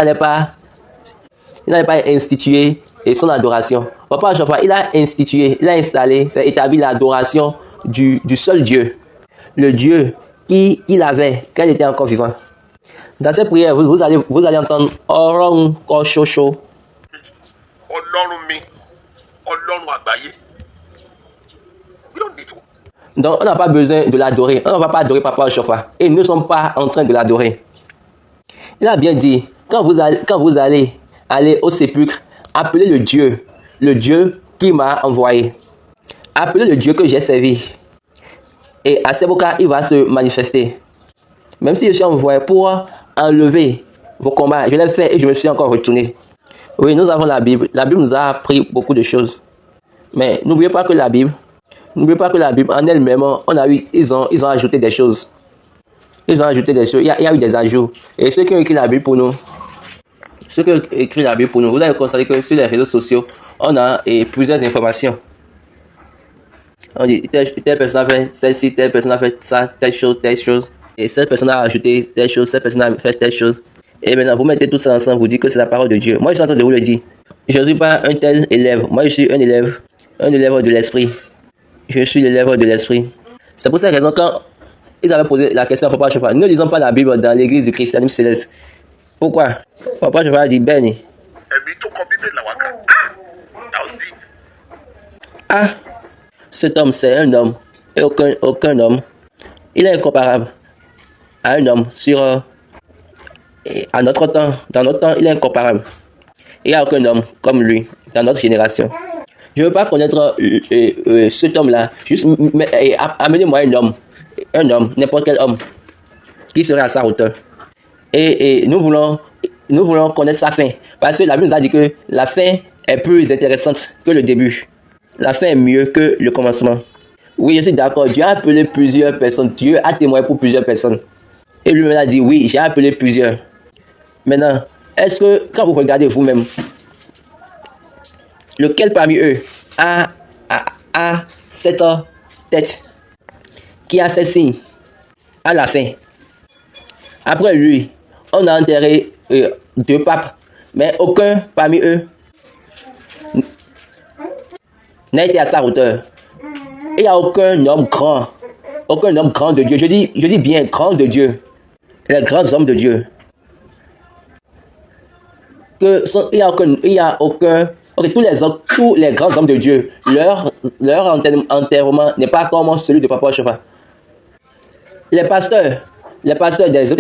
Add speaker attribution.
Speaker 1: il n'avait pas institué son adoration. Papa Joshua, il a institué, il a installé, c'est établi l'adoration du seul Dieu. Le Dieu qu'il avait quand il était encore vivant. Dans cette prière, vous allez entendre Orong Koshosho. Donc, on n'a pas besoin de l'adorer. On ne va pas adorer Papa Joshua. Et nous ne sommes pas en train de l'adorer. Il a bien dit, quand vous allez aller au sépulcre, appelez le Dieu qui m'a envoyé. Appelez le Dieu que j'ai servi. Et à Seboka, il va se manifester. Même si je suis envoyé pour enlever vos combats, je l'ai fait et je me suis encore retourné. Oui, nous avons la Bible. La Bible nous a appris beaucoup de choses. Mais n'oubliez pas que la Bible, en elle-même, ils ont ajouté des choses. Ils ont ajouté des choses. Il y a eu des ajouts. Et ceux qui ont écrit la Bible pour nous, vous allez constater que sur les réseaux sociaux, on a plusieurs informations. On dit telle personne a fait celle-ci, telle personne a fait ça, telle chose. Et cette personne a ajouté telle chose, cette personne a fait telle chose. Et maintenant, vous mettez tout ça ensemble, vous dites que c'est la parole de Dieu. Moi, je suis en train de vous le dire. Je ne suis pas un tel élève. Moi, je suis un élève de l'esprit. Je suis l'élève de l'esprit. C'est pour cette raison, quand ils avaient posé la question à Papa Joshua, ne lisons pas la Bible dans l'église du christianisme céleste. Pourquoi? Papa Joshua a dit, Benny. Ah, cet homme, c'est un homme. Et aucun homme. Il est incomparable à un homme à notre temps. Dans notre temps, il est incomparable. Il n'y a aucun homme comme lui dans notre génération. Je ne veux pas connaître cet homme-là. Juste amenez-moi un homme, n'importe quel homme, qui serait à sa hauteur. Et nous voulons connaître sa fin. Parce que la Bible nous a dit que la fin est plus intéressante que le début. La fin est mieux que le commencement. Oui, je suis d'accord. Dieu a appelé plusieurs personnes. Dieu a témoigné pour plusieurs personnes. Et lui-même a dit, oui, j'ai appelé plusieurs. Maintenant, est-ce que, quand vous regardez vous-même, lequel parmi eux a cette tête, qui a ces signes, à la fin? Après lui, on a enterré 2 papes, mais aucun parmi eux n'a été à sa hauteur. Il n'y a aucun homme grand de Dieu. Je dis bien grand de Dieu. Les grands hommes de Dieu. Il y a aucun. Tous les grands hommes de Dieu, leur enterrement n'est pas comme celui de Papa Joshua. Les pasteurs des autres